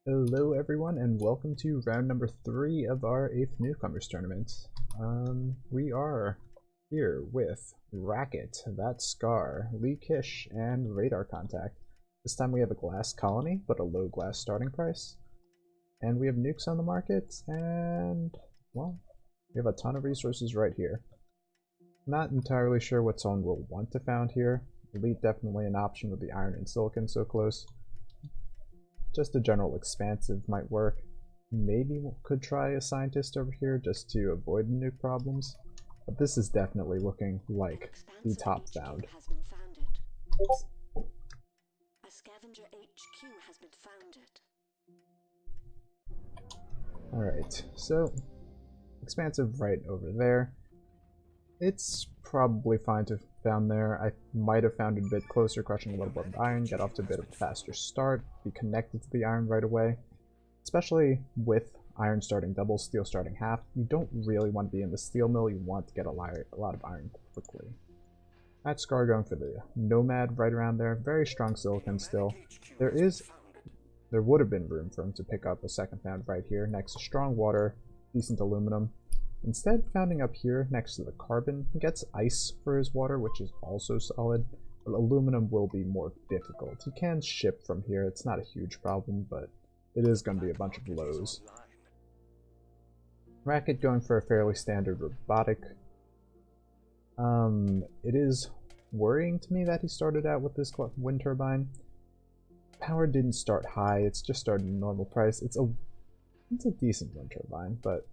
Hello everyone and welcome to round number 3 of our 8th Newcomers tournament. We are here with Racket, That Scar, Lee Kish, and Radar Contact. This time we have a glass colony, but a low glass starting price. And we have nukes on the market, and, well, we have a ton of resources right here. Not entirely sure what someone will want to found here. Elite definitely an option with the iron and silicon so close. Just a general expansive might work. Maybe we could try a scientist over here just to avoid the nuke problems. But this is definitely looking like the top found. A scavenger HQ has been founded. Alright, so expansive right over there. It's probably fine to found there. I might have found it a bit closer, crushing a little bit of iron, get off to a bit of a faster start, be connected to the iron right away. Especially with iron starting double, steel starting half, you don't really want to be in the steel mill, you want to get a lot of iron quickly. That Scar going for the Nomad right around there, very strong silicon still. There would have been room for him to pick up a second found right here, next to strong water, decent aluminum. Instead, founding up here next to the carbon, he gets ice for his water, which is also solid, but aluminum will be more difficult. He can ship from here, it's not a huge problem, but it is going to be a bunch of lows. Racket going for a fairly standard robotic. It is worrying to me that he started out with this wind turbine. Power didn't start high, it's just started at normal price. It's a decent wind turbine, but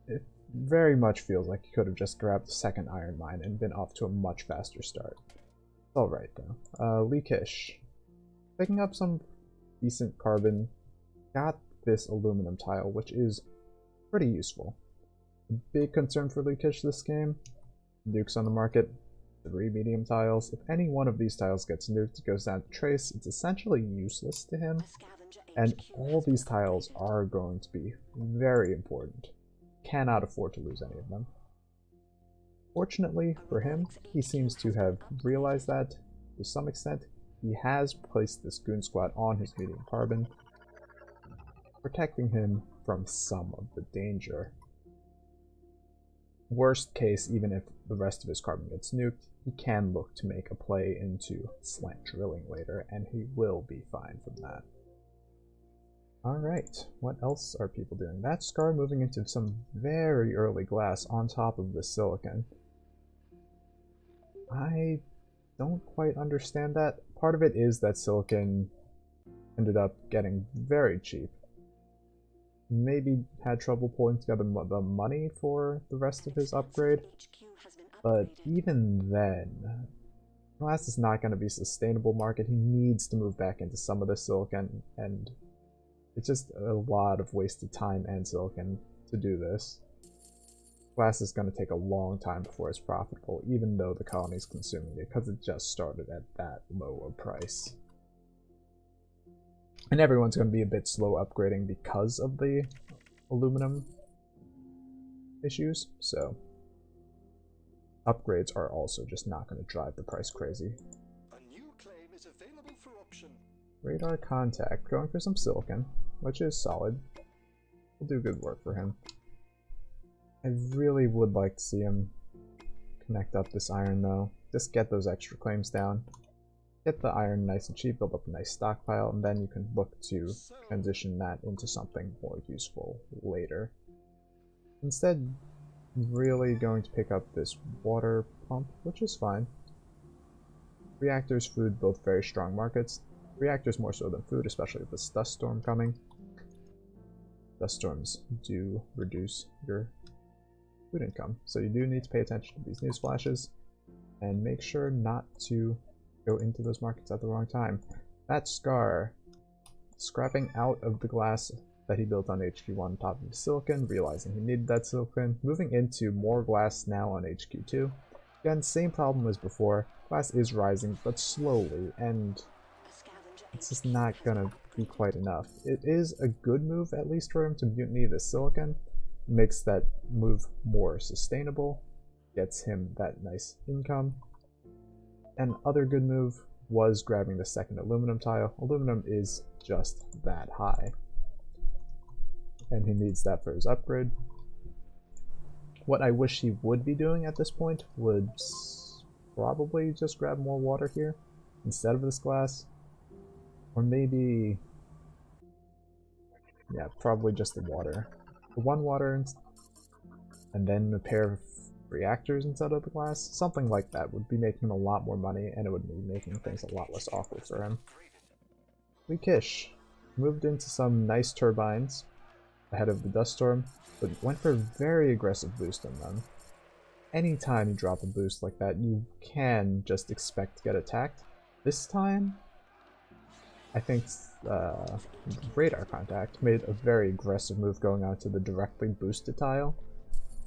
it very much feels like he could have just grabbed the second iron mine and been off to a much faster start. It's alright though. Lee Kish. Picking up some decent carbon. Got this aluminum tile, which is pretty useful. A big concern for Lee Kish this game. Nukes on the market. 3 medium tiles. If any one of these tiles gets nuked, it goes down to trace. It's essentially useless to him. And all these tiles are going to be very important. Cannot afford to lose any of them. Fortunately for him, he seems to have realized that to some extent. He has placed this goon squad on his medium carbon, protecting him from some of the danger. Worst case, even if the rest of his carbon gets nuked, he can look to make a play into slant drilling later, and he will be fine from that. Alright, what else are people doing? That Scar moving into some very early glass on top of the silicon. I don't quite understand that. Part of it is that silicon ended up getting very cheap. Maybe had trouble pulling together the money for the rest of his upgrade. But even then, glass is not going to be a sustainable market. He needs to move back into some of the silicon, and it's just a lot of wasted time and silicon to do this. Glass is going to take a long time before it's profitable, even though the colony is consuming it, because it just started at that low a price. And everyone's going to be a bit slow upgrading because of the aluminum issues, so upgrades are also just not going to drive the price crazy. A new claim is available for option. Radar Contact, going for some silicon, which is solid. Will do good work for him. I really would like to see him connect up this iron though. Just get those extra claims down. Get the iron nice and cheap, build up a nice stockpile, and then you can look to transition that into something more useful later. Instead, really going to pick up this water pump, which is fine. Reactors, food, both very strong markets. Reactors more so than food, especially with this dust storm coming. Dust storms do reduce your food income, so you do need to pay attention to these news flashes and make sure not to go into those markets at the wrong time. That Scar, scrapping out of the glass that he built on HQ1 on top of the silicon, realizing he needed that silicon, moving into more glass now on HQ2. Again, same problem as before, glass is rising, but slowly, and it's just not gonna be quite enough. It is a good move, at least for him, to mutiny the silicon. Makes that move more sustainable, gets him that nice income. And other good move was grabbing the second aluminum tile. Aluminum is just that high. And he needs that for his upgrade. What I wish he would be doing at this point would probably just grab more water here instead of this glass. Or maybe... yeah, probably just the water. The one water and then a pair of reactors instead of the glass. Something like that would be making him a lot more money, and it would be making things a lot less awkward for him. Kish moved into some nice turbines ahead of the dust storm, but went for a very aggressive boost on them. Anytime you drop a boost like that, you can just expect to get attacked. This time, I think Radar Contact made a very aggressive move going on to the directly boosted tile.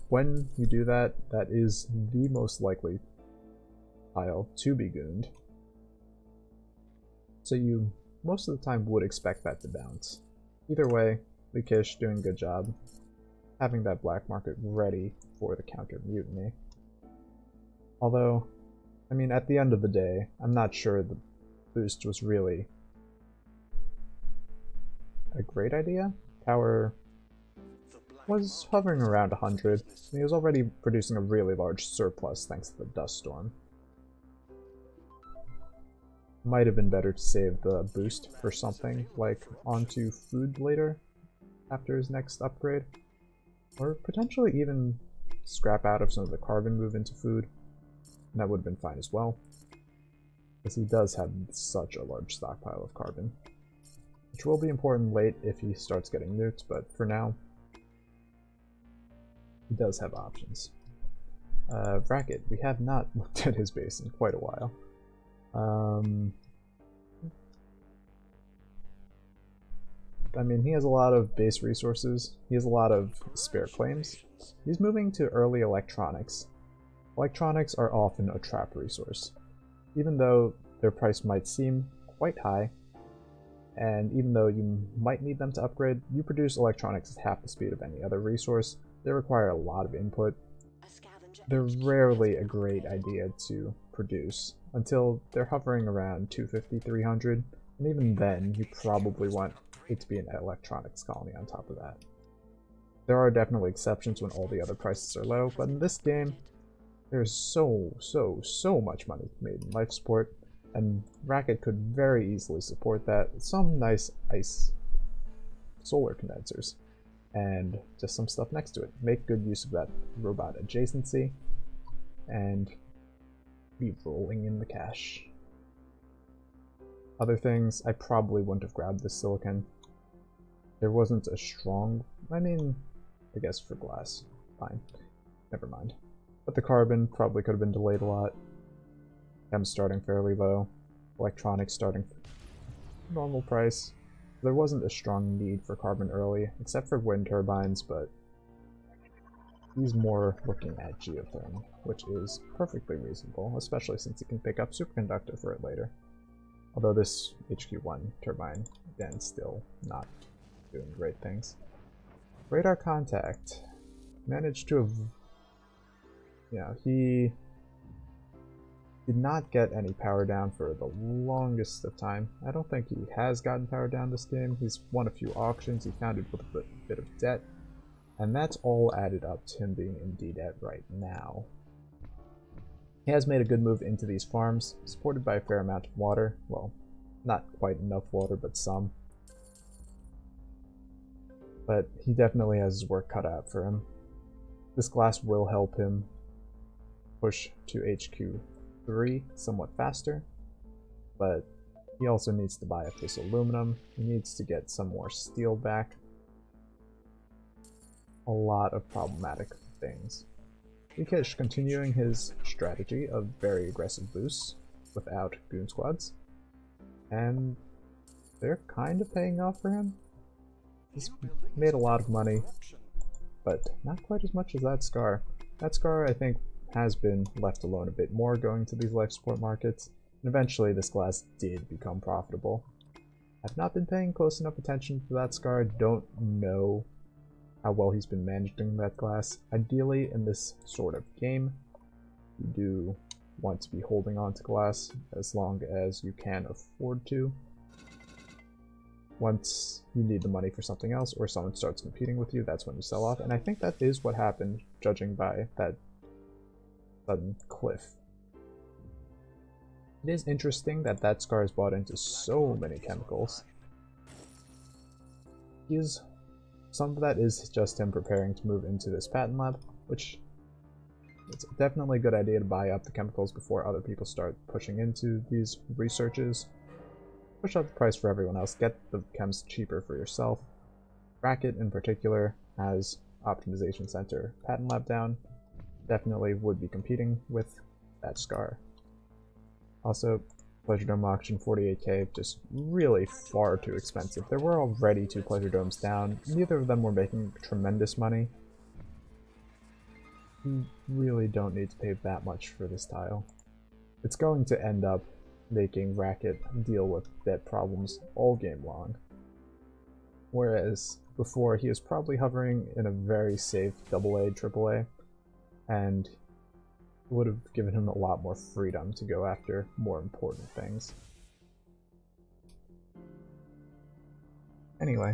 When you do that, that is the most likely tile to be gooned. So you most of the time would expect that to bounce. Either way, Kish doing a good job having that black market ready for the counter mutiny. Although, I mean, at the end of the day, I'm not sure the boost was really a great idea. Power was hovering around 100, and he was already producing a really large surplus thanks to the dust storm. Might have been better to save the boost for something like onto food later after his next upgrade, or potentially even scrap out of some of the carbon move into food, and that would have been fine as well, because he does have such a large stockpile of carbon, which will be important late if he starts getting nuked, but for now he does have options. Racket, we have not looked at his base in quite a while. I mean, he has a lot of base resources. He has a lot of spare claims. He's moving to early electronics. Electronics are often a trap resource. Even though their price might seem quite high, and even though you might need them to upgrade, you produce electronics at half the speed of any other resource. They require a lot of input. They're rarely a great idea to produce until they're hovering around 250, 300, and even then you probably want it to be an electronics colony on top of that. There are definitely exceptions when all the other prices are low, but in this game, there's so much money made in life support, and Racket could very easily support that with some nice ice solar condensers, and just some stuff next to it. Make good use of that robot adjacency, and be rolling in the cash. Other things, I probably wouldn't have grabbed this silicon. There wasn't a strong, I mean, I guess for glass, fine, never mind. But the carbon probably could have been delayed a lot. Chem starting fairly low, electronics starting normal price. There wasn't a strong need for carbon early, except for wind turbines, but he's more looking at geothermal, which is perfectly reasonable, especially since he can pick up superconductor for it later. Although this HQ1 turbine, again, still not doing great things. Radar Contact managed to have... yeah, he did not get any power down for the longest of time. I don't think he has gotten power down this game. He's won a few auctions, he founded with a bit of debt, and that's all added up to him being in D-debt right now. He has made a good move into these farms, supported by a fair amount of water. Well, not quite enough water, but some. But he definitely has his work cut out for him. This glass will help him push to HQ3 somewhat faster, but he also needs to buy up this aluminum. He needs to get some more steel back. A lot of problematic things. Kish continuing his strategy of very aggressive boosts without goon squads, and they're kind of paying off for him. He's made a lot of money, but not quite as much as that Scar. That Scar, I think, has been left alone a bit more going to these life support markets, and eventually this glass did become profitable. I've not been paying close enough attention to that Scar. I don't know how well he's been managing that glass. Ideally, in this sort of game, you do want to be holding on to glass as long as you can afford to. Once you need the money for something else or someone starts competing with you, that's when you sell off, and I think that is what happened, judging by that sudden cliff. It is interesting that that Scar is bought into so many chemicals. Some of that is just him preparing to move into this patent lab, which it's definitely a good idea to buy up the chemicals before other people start pushing into these researches. Push up the price for everyone else, get the chems cheaper for yourself. Racket in particular has Optimization Center Patent Lab down. Definitely would be competing with that Scar. Also, Pleasure Dome auction 48k, just really far too expensive. There were already 2 Pleasure Domes down, neither of them were making tremendous money. You really don't need to pay that much for this tile. It's going to end up making Racket deal with debt problems all game long. Whereas before he was probably hovering in a very safe AA, AAA, and would have given him a lot more freedom to go after more important things. Anyway,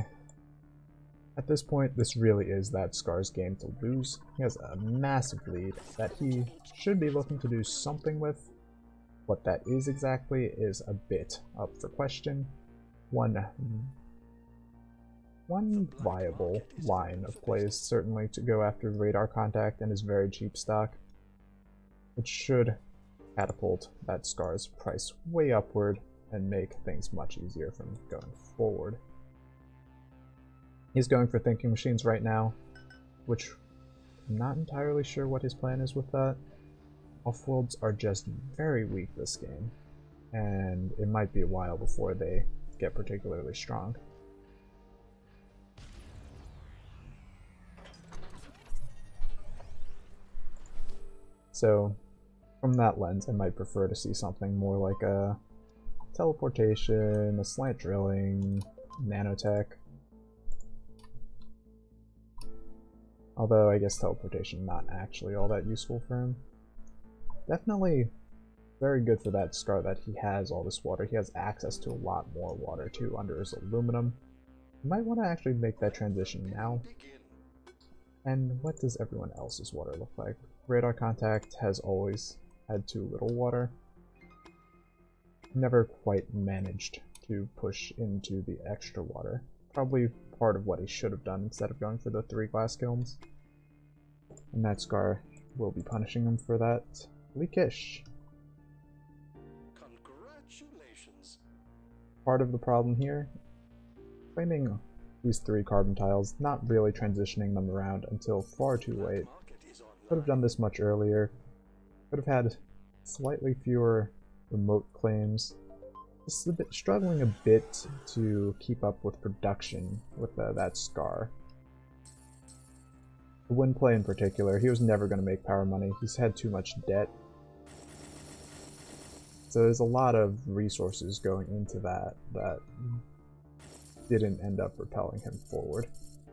at this point, this really is that Scar's game to lose. He has a massive lead that he should be looking to do something with. What that is exactly is a bit up for question. One viable line of plays certainly to go after Radar Contact and his very cheap stock, which should catapult that Scar's price way upward and make things much easier from going forward. He's going for Thinking Machines right now, which I'm not entirely sure what his plan is with that. Offworlds are just very weak this game, and it might be a while before they get particularly strong. So, from that lens, I might prefer to see something more like a teleportation, a slant drilling, nanotech. Although I guess teleportation not actually all that useful for him. Definitely very good for that Scar that he has all this water. He has access to a lot more water too under his aluminum. You might want to actually make that transition now. And what does everyone else's water look like? Radar Contact has always had too little water. Never quite managed to push into the extra water. Probably part of what he should have done instead of going for the 3 glass kilns. And that Scar will be punishing him for that. Leakish. Congratulations. Part of the problem here, claiming these 3 carbon tiles, not really transitioning them around until far too late. Could have done this much earlier. Could have had slightly fewer remote claims. Just a bit, struggling a bit to keep up with production with that Scar. The wind play in particular, he was never going to make power money. He's had too much debt. So there's a lot of resources going into that didn't end up propelling him forward.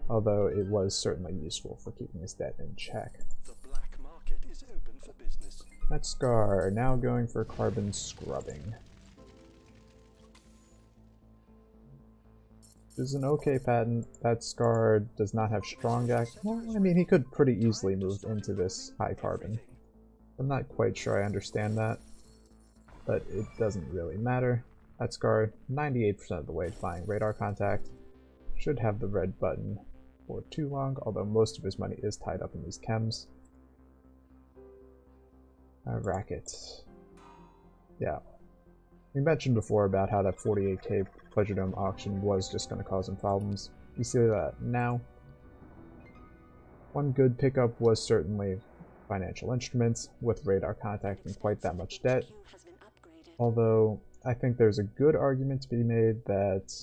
Although it was certainly useful for keeping his debt in check. The black market is open for business. That Scar now going for carbon scrubbing. This is an okay patent. That Scar does not have strong act. Well, I mean, he could pretty easily move into this high carbon. I'm not quite sure I understand that, but it doesn't really matter. That Scar, 98% of the way to buying Radar Contact. Should have the red button for too long, although most of his money is tied up in these chems. Racket. Yeah. We mentioned before about how that 48k Pleasure Dome auction was just going to cause him problems. You see that now. One good pickup was certainly financial instruments, with Radar Contact and quite that much debt. Although, I think there's a good argument to be made that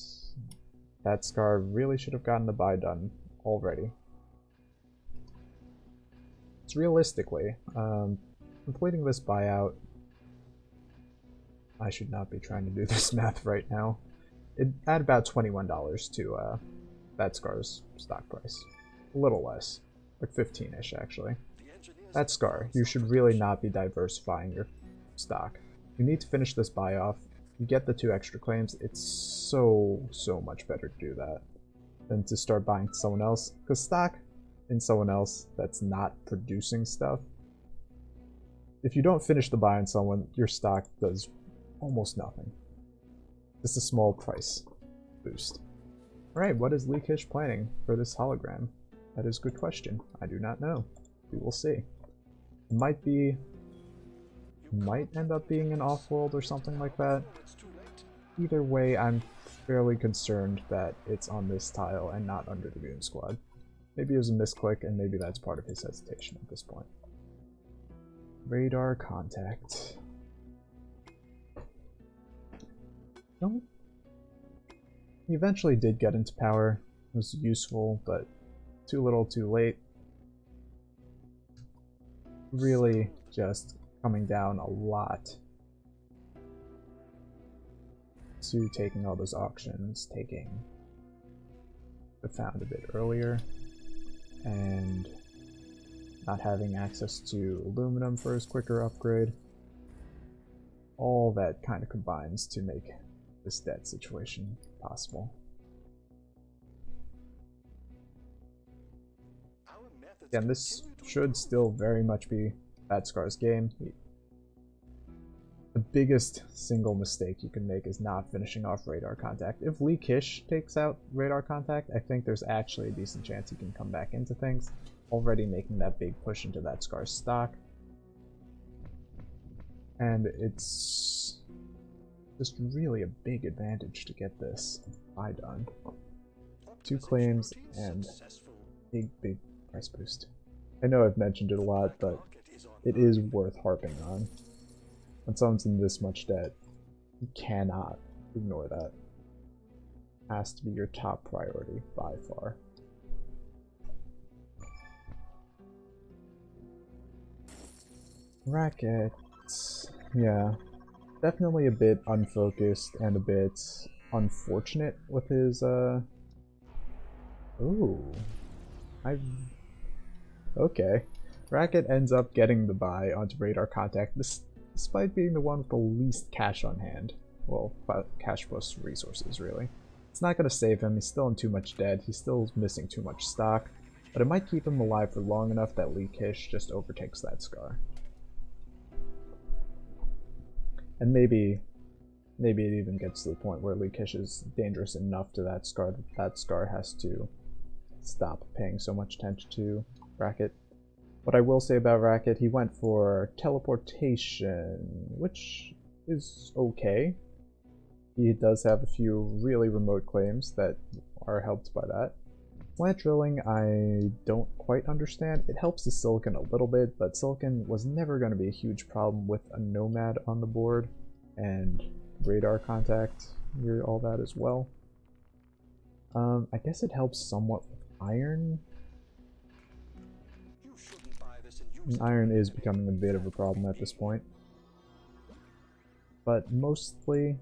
that Scar really should have gotten the buy done already. It's realistically, completing this buyout, I should not be trying to do this math right now. It add about $21 to that Scar's stock price. A little less, like 15-ish actually. That Scar, you should really not be diversifying your stock. You need to finish this buy off. You get the 2 extra claims. It's so much better to do that than to start buying someone else. Because stock in someone else that's not producing stuff, if you don't finish the buy on someone, your stock does almost nothing. Just a small price boost. Alright, what is Leakish planning for this hologram? That is a good question. I do not know. We will see. It might end up being an off-world or something like that. Either way, I'm fairly concerned that it's on this tile and not under the Goon Squad. Maybe it was a misclick, and maybe that's part of his hesitation at this point. Radar contact. No. He eventually did get into power. It was useful, but too little too late. Really just coming down a lot to taking all those auctions, taking the found a bit earlier, and not having access to aluminum for his quicker upgrade. All that kind of combines to make this debt situation possible. Again, this should still very much be Batscar's game. The biggest single mistake you can make is not finishing off radar contact. If Leakish takes out radar contact, I think there's actually a decent chance he can come back into things, already making that big push into that Scar's stock. And it's just really a big advantage to get this buy done. 2 claims and big price boost. I know I've mentioned it a lot, but it is worth harping on. When someone's in this much debt, you cannot ignore that. It has to be your top priority by far. Rackets. Yeah. Definitely a bit unfocused and a bit unfortunate with his, Ooh. Okay. Racket ends up getting the buy onto radar contact, despite being the one with the least cash on hand. Well, cash plus resources, really. It's not going to save him, he's still in too much debt, he's still missing too much stock, but it might keep him alive for long enough that Leakish just overtakes that Scar. And maybe it even gets to the point where Leakish is dangerous enough to that Scar has to stop paying so much attention to Racket. What I will say about Racket, he went for teleportation, which is okay. He does have a few really remote claims that are helped by that. Plant drilling, I don't quite understand. It helps the Silicon a little bit, but Silicon was never going to be a huge problem with a Nomad on the board, and radar contact, all that as well. I guess it helps somewhat with iron. And iron is becoming a bit of a problem at this point. But mostly,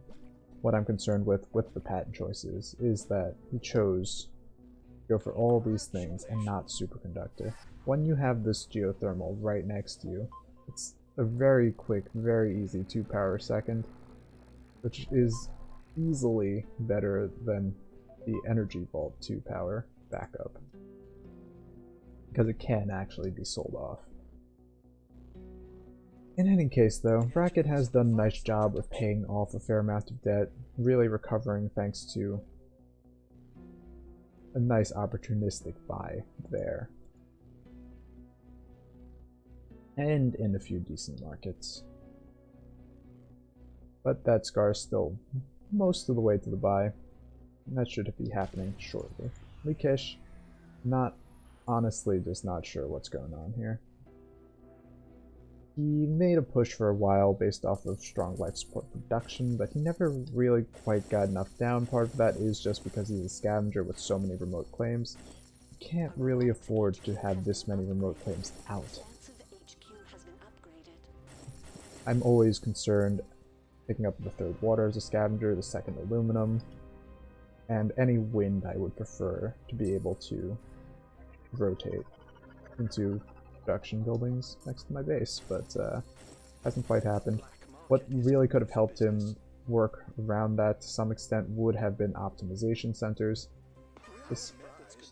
what I'm concerned with the patent choices is that he chose to go for all these things and not superconductor. When you have this geothermal right next to you, it's a very quick, very easy 2 power second, which is easily better than the energy vault 2 power backup, because it can actually be sold off. In any case though, Racket has done a nice job of paying off a fair amount of debt, really recovering thanks to a nice opportunistic buy there. And in a few decent markets. But that Scar is still most of the way to the buy, and that should be happening shortly. Leakish, honestly just not sure what's going on here. He made a push for a while based off of strong life support production, but he never really quite got enough down. Part of that is just because he's a scavenger with so many remote claims. You can't really afford to have this many remote claims out. I'm always concerned picking up the 3rd water as a scavenger, the 2nd aluminum, and any wind I would prefer to be able to rotate into production buildings next to my base, but hasn't quite happened. What really could have helped him work around that to some extent would have been optimization centers.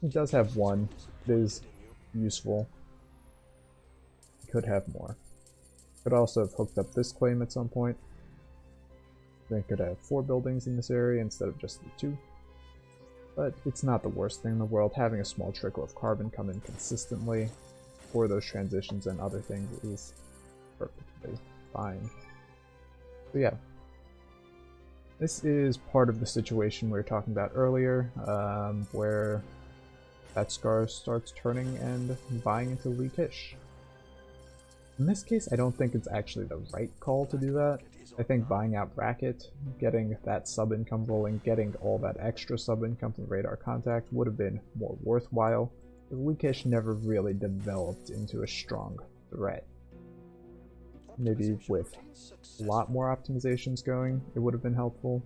He does have one. It is useful. He could have more. Could also have hooked up this claim at some point. Then could have 4 buildings in this area instead of just the 2. But it's not the worst thing in the world. Having a small trickle of carbon come in consistently for those transitions and other things is perfectly fine. So yeah. This is part of the situation we were talking about earlier, where that Scar starts turning and buying into Lee Kish. In this case, I don't think it's actually the right call to do that. I think buying out Racket, getting that sub-income rolling, getting all that extra sub-income from Radar Contact would have been more worthwhile, but Lee Kish never really developed into a strong threat. Maybe with a lot more optimizations going, it would have been helpful,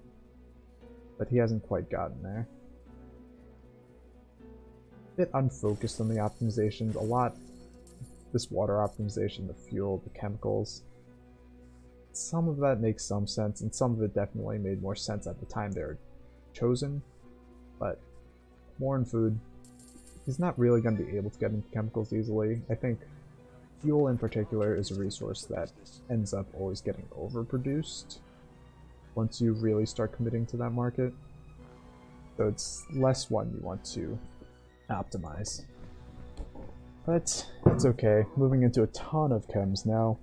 but he hasn't quite gotten there. A bit unfocused on the optimizations, a lot. This water optimization, the fuel, the chemicals. Some of that makes some sense, and some of it definitely made more sense at the time they were chosen, but more in food. He's not really going to be able to get into chemicals easily. I think fuel in particular is a resource that ends up always getting overproduced once you really start committing to that market. So it's less one you want to optimize. But it's okay. Moving into a ton of chems now.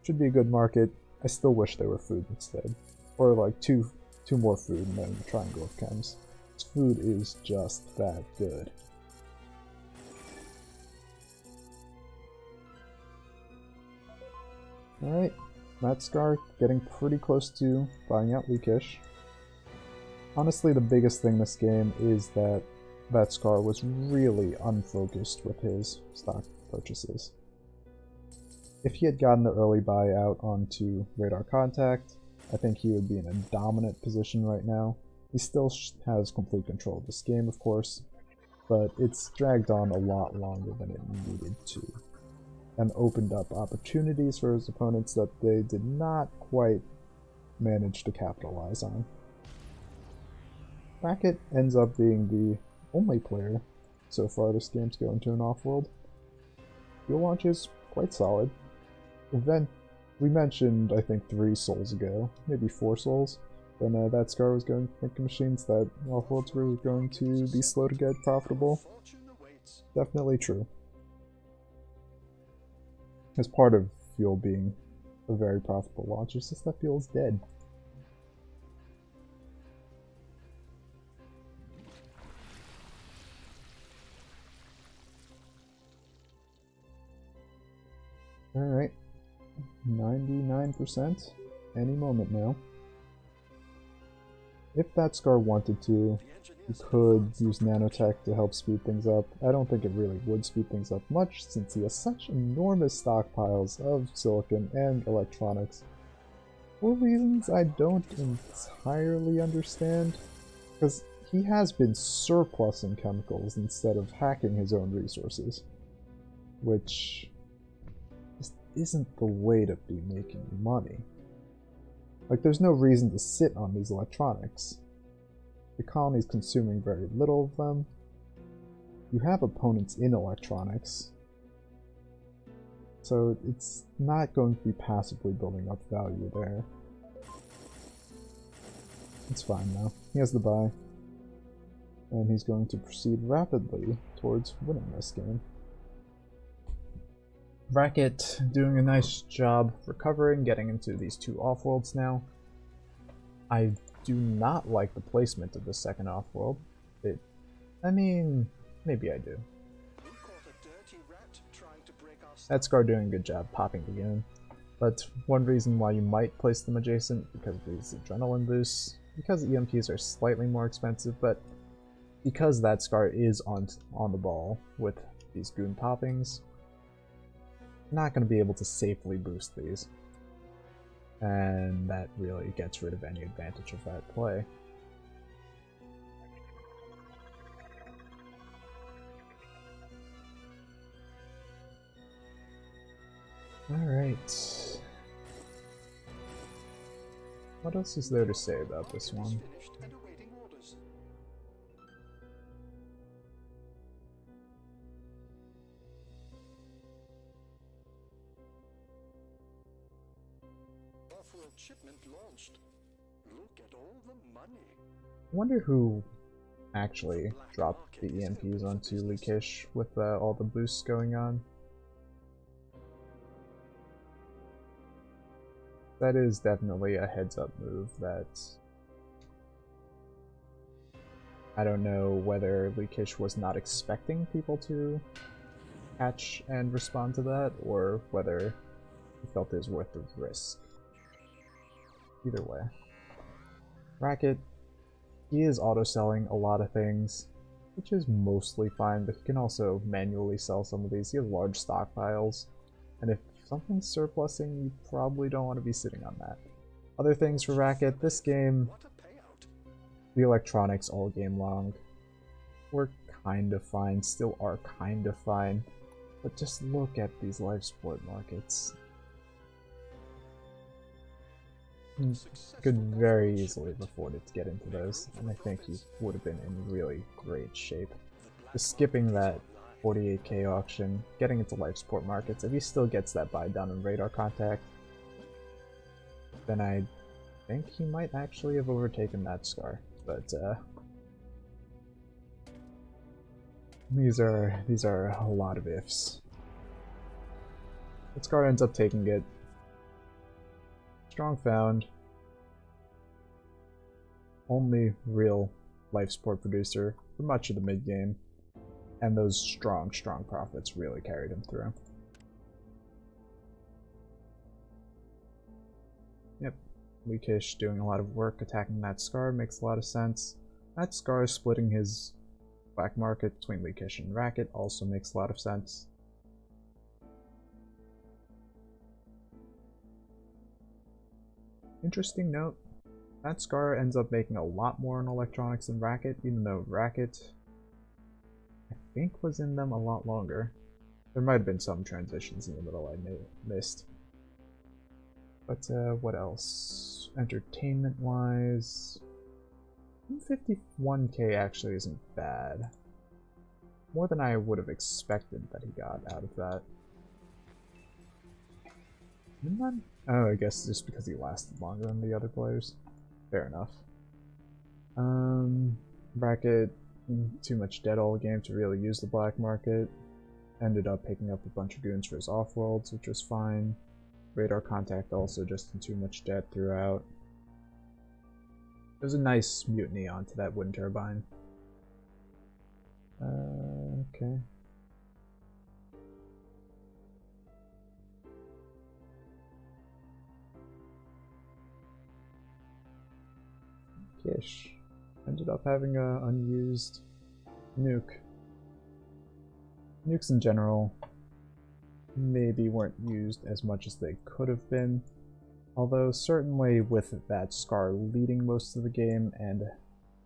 Should be a good market. I still wish they were food instead. Or like two more food and then a triangle of chems. This food is just that good. Alright, Matscar getting pretty close to buying out Lee Kish. Honestly, the biggest thing this game is that Vatskar was really unfocused with his stock purchases. If he had gotten the early buyout onto Radar Contact, I think he would be in a dominant position right now. He still has complete control of this game, of course, but it's dragged on a lot longer than it needed to, and opened up opportunities for his opponents that they did not quite manage to capitalize on. Racket ends up being the only player so far this game's going to an off-world. Fuel launch is quite solid. We mentioned, I think, 3 souls ago, maybe 4 souls, when that Scar was going to make machines that off-worlds were going to be slow to get profitable. Definitely true. As part of fuel being a very profitable launch, it's just that fuel's dead. Alright, 99% any moment now. If that Scar wanted to, he could use nanotech to help speed things up. I don't think it really would speed things up much, since he has such enormous stockpiles of silicon and electronics. For reasons I don't entirely understand, because he has been surplusing chemicals instead of hacking his own resources, which just isn't the way to be making money. Like, there's no reason to sit on these electronics. The colony's consuming very little of them. You have opponents in electronics, so it's not going to be passively building up value there. It's fine now. He has the buy, and he's going to proceed rapidly towards winning this game. Racket doing a nice job recovering, getting into these 2 off-worlds now. I do not like the placement of the second off-world. I mean, maybe I do. That Scar doing a good job popping the game. But one reason why you might place them adjacent, because of these adrenaline boosts, because EMPs are slightly more expensive, but because that Scar is on the ball with these goon poppings, not going to be able to safely boost these, and that really gets rid of any advantage of that play. Alright. What else is there to say about this one? Finished and awaiting orders. Off-world shipment launched. Look at all the money. I wonder who actually dropped the EMPs onto Leakish with all the boosts going on. That is definitely a heads-up move that I don't know whether Leakish was not expecting people to catch and respond to that, or whether he felt it was worth the risk. Either way. Racket, he is auto-selling a lot of things, which is mostly fine, but he can also manually sell some of these. He has large stockpiles, and if something's surplusing, you probably don't want to be sitting on that. Other things for Racket, this game, What a payout. the electronics all game long were kind of fine, still are kind of fine, but just look at these live sport markets. Could very easily have afforded to get into those, and I think he would have been in really great shape. Just skipping that 48k auction, getting into life sport markets, if he still gets that buy down in radar contact, then I think he might actually have overtaken that Scar. But these are a lot of ifs. But Scar ends up taking it. Strong found. Only real life sport producer for much of the mid game. And those strong profits really carried him through. Yep, Leakish doing a lot of work attacking that Scar makes a lot of sense. That Scar splitting his black market between Leakish and Racket also makes a lot of sense. Interesting note, that Scar ends up making a lot more in electronics than Racket, even though Racket I think was in them a lot longer. There might have been some transitions in the middle I missed. But what else? Entertainment-wise, 51k actually isn't bad. More than I would have expected that he got out of that. Oh, I guess just because he lasted longer than the other players. Fair enough. Bracket, too much dead all game to really use the black market. Ended up picking up a bunch of goons for his off-worlds, which was fine. Radar contact also just in too much dead throughout. There's a nice mutiny onto that wind turbine. Okay. Kish ended up having a unused nuke. Nukes in general maybe weren't used as much as they could have been, although certainly with that Scar leading most of the game and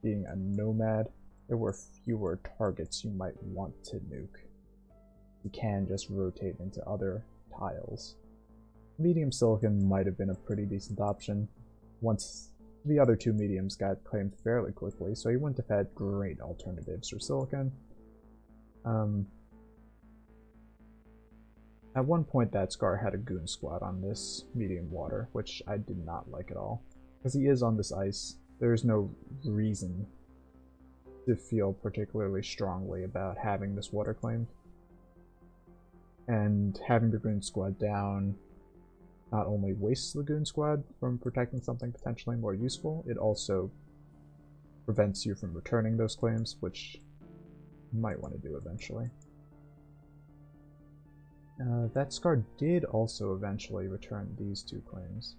being a nomad, there were fewer targets you might want to nuke. You can just rotate into other tiles. Medium Silicon might have been a pretty decent option once the other two mediums got claimed fairly quickly, so he wouldn't have had great alternatives for Silicon. At one point that Scar had a goon squad on this medium water, which I did not like at all. Because he is on this ice, there's no reason to feel particularly strongly about having this water claimed. And having the goon squad down not only wastes the goon squad from protecting something potentially more useful, it also prevents you from returning those claims, which you might want to do eventually. That Scar did also eventually return these two claims,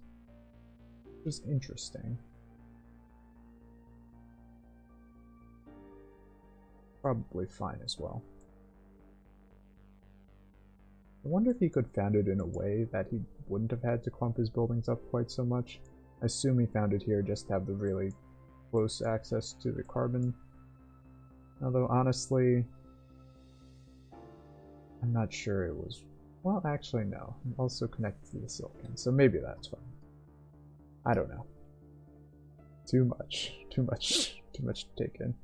which is interesting. Probably fine as well. I wonder if he could found it in a way that he wouldn't have had to clump his buildings up quite so much. I assume he found it here just to have the really close access to the carbon. Although honestly, I'm not sure it was... Well, actually no. I'm also connected to the silicon, so maybe that's fine. I don't know. too much. Too much. Too much to take in.